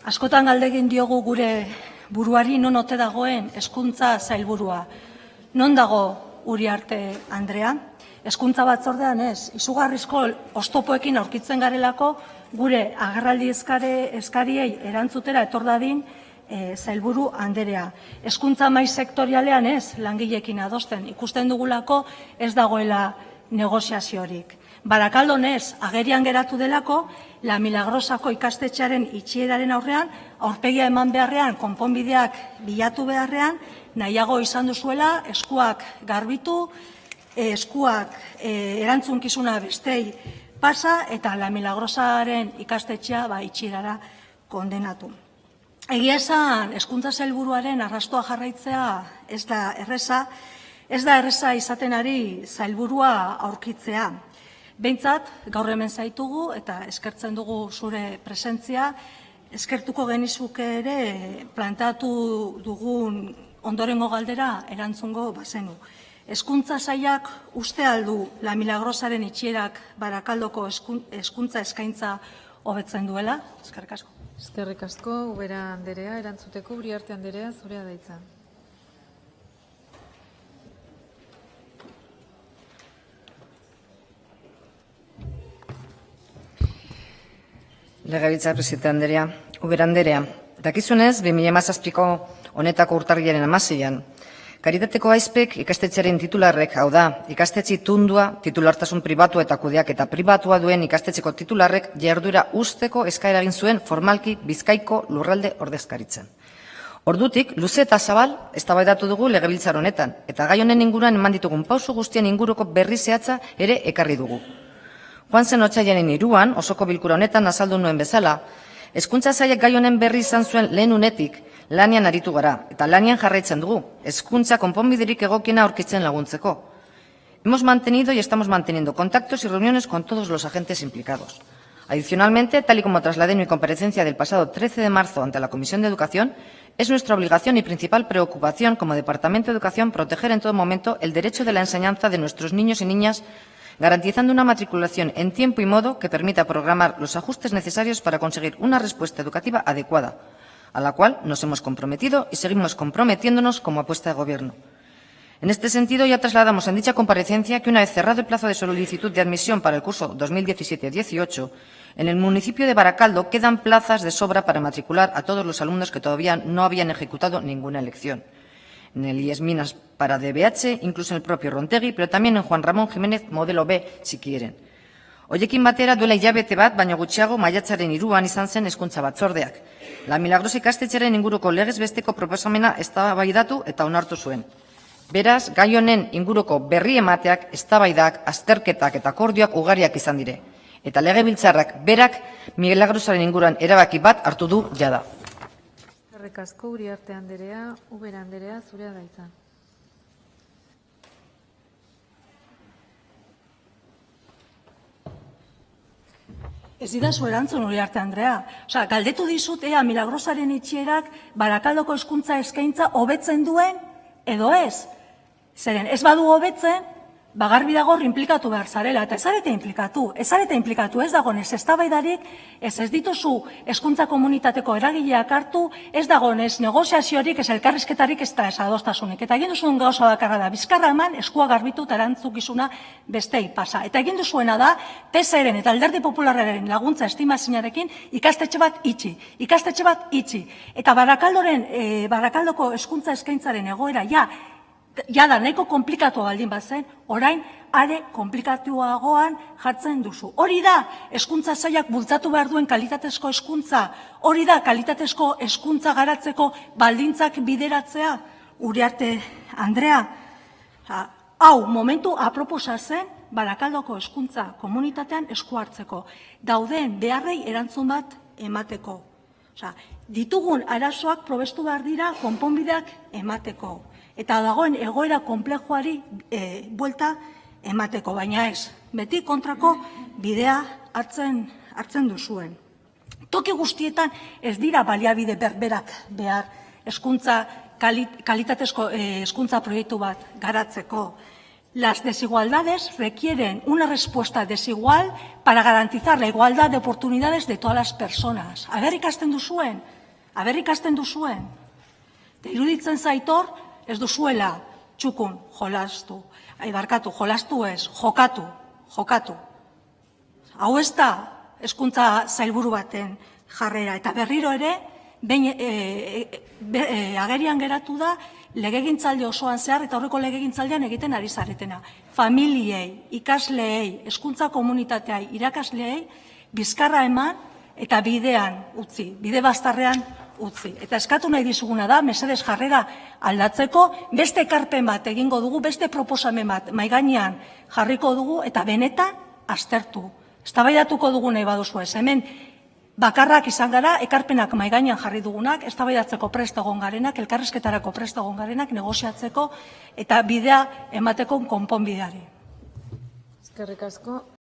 Askotan galdegin diogu gure buruari non ote dagoen hezkuntza sailburua. Non dago Uriarte Andrea? Hezkuntza batzordean ez, izugarrizko oztopoekin aurkitzen garelako gure agerraldi eskariei erantzutera etor dadin sailburu Andrea. Hezkuntza mahai sektorialean ez, langileekin adosten. Ikusten dugulako ez dagoela negoziaziorik. Barakaldon ez, agerian geratu delako, La Milagrosako ikastetxearen itxieraren aurrean, aurpegia eman beharrean, konponbideak bilatu beharrean, nahiago izan duzuela, eskuak garbitu, eskuak erantzunkizuna bestei pasa, eta La Milagrosaren ikastetxea itxierara kondenatu. Egia esan, hezkuntza sailburuaren arrastoa jarraitzea ez da erreza izaten ari sailburua aurkitzea. Behintzat, gaur hemen zaitugu eta eskertzen dugu zure presentzia, eskertuko genizuke ere planteatu dugun ondorengo galdera erantzungo bazenu. Hezkuntza sailak uste aldu La Milagrosaren itxierak Barakaldoko hezkuntza eskaintza hobetzen duela? Eskerrik asko. Eskerrik asko, Ubera Anderea, erantzuteko Uriarte Anderea, zurea da hitza. Legebiltzar presidente Anderea, Ubera Anderea, dakizunez, 2017ko honetako urtarrilaren 16an, Karitateko Aizpek ikastetxearen titularrek, hau da, ikastetxe tundua, titulartasun pribatua eta kudeaketa pribatua duen ikastetxeko titularrek jarduera usteko eskaera egin zuen formalki Bizkaiko lurralde ordezkaritzan. Ordutik, luze eta zabal eztabaidatu dugu legebiltzar honetan, eta gai honen inguruan eman ditugun pausu guztien inguruko berri zehatza ere ekarri dugu. Joan zen otsailaren 3an, osoko bilkura honetan azaldu nuen bezala, hezkuntza sailak gai honen berri izan zuen lehen unetik lanian aritu gara, eta lanian jarraitzen dugu, hezkuntza konponbiderik egokiena aurkitzen laguntzeko. Hemos mantenido y estamos manteniendo contactos y reuniones con todos los agentes implicados. Adicionalmente, tal y como trasladé en mi comparecencia del pasado 13 de marzo ante la Comisión de Educación, es nuestra obligación y principal preocupación como Departamento de Educación proteger en todo momento el derecho de la enseñanza de nuestros niños y niñas, garantizando una matriculación en tiempo y modo que permita programar los ajustes necesarios para conseguir una respuesta educativa adecuada, a la cual nos hemos comprometido y seguimos comprometiéndonos como apuesta de Gobierno. En este sentido, ya trasladamos en dicha comparecencia que una vez cerrado el plazo de solicitud de admisión para el curso 2017-18, en el municipio de Baracaldo quedan plazas de sobra para matricular a todos los alumnos que todavía no habían ejecutado ninguna elección. En el IES Minas para DBH, incluso en el propio Rontegui, pero también en Juan Ramón Jiménez modelo B, si quieren. Hoiekin batera duela hilabete bat, baino gutxiago maiatzaren 3an izan zen hezkuntza batzordeak. La Milagrosa ikastetxearen inguruko legez besteko proposamena eztabaidatu eta onartu zuen. Beraz, gai honen inguruko berri emateak, eztabaidak, azterketak eta akordioak ugariak izan dire. Eta legebiltzarrak berak Milagrosaren inguruan erabaki bat hartu du jada. Eskerrik asko, Uriarte Anderea, Ubera Anderea, zurea da hitza. Ez didazu erantzun Uriarte Andrea. Galdetu dizut ea Milagrosaren itxierak Barakaldoko hezkuntza eskaintza hobetzen duen edo ez. Zeren, ez badu hobetzen, garbi dago inplikatu behar zarela, eta ez zarete inplikatu, ez dagoenez eztabaidarik, ez dituzu hezkuntza komunitateko eragileak hartu, ez dagoenez negoziaziorik, ez elkarrizketarik, ez da ez adostasunik. Eta egin duzuen gauza bakarra da, bizkarra eman, eskua garbitu eta erantzukizuna bestei pasa. Eta egin duzuena da, PSeren eta Alderdi Popularraren laguntza estimazinarekin ikastetxe bat itxi. Eta Barakaldoko hezkuntza eskaintzaren egoera da nahiko komplikatua baldin bazen, orain are komplikatuagoan jartzen duzu. Hori da hezkuntza sailak bultzatu behar duen kalitatezko hezkuntza, hori da kalitatezko hezkuntza garatzeko baldintzak bideratzea, Uriarte Andrea. Hau momentu aproposa zen Barakaldoko hezkuntza komunitatean esku hartzeko, dauden beharrei erantzun bat emateko. Ditugun arazoak probestu behar dira konponbideak emateko. Eta dagoen egoera konplejoari buelta emateko, baina ez, beti kontrako bidea hartzen duzuen. Toki guztietan ez dira baliabide berberak behar kalitatezko hezkuntza proiektu bat garatzeko. las desigualdades requieren una respuesta desigual para garantizar la igualdad de oportunidades de todas las personas. Aber ikasten duzuen, Eta iruditzen zaitor, ez duzuela txukun jolastu, jolastu ez, jokatu. Hau ez da hezkuntza sailburu baten jarrera, eta berriro ere, agerian geratu da, legegintzaldi osoan zehar eta aurreko legegintzaldian egiten ari zaretena. Familiei, ikasleei, hezkuntza komunitateai, irakasleei, bizkarra eman eta bidean utzi, bide baztarrean utzi. Eta eskatu nahi dizuguna da, mesedez jarrera aldatzeko, beste ekarpen bat egingo dugu, beste proposamen bat mahai gainean jarriko dugu, eta benetan aztertu. Eztabaidatuko dugu nahi baduzu ez, hemen bakarrak izan gara, ekarpenak mahai gainean jarri dugunak, eztabaidatzeko prest egon garenak, elkarrizketarako prest egon garenak, negoziatzeko eta bidea emateko konponbideari. Eskerrik asko.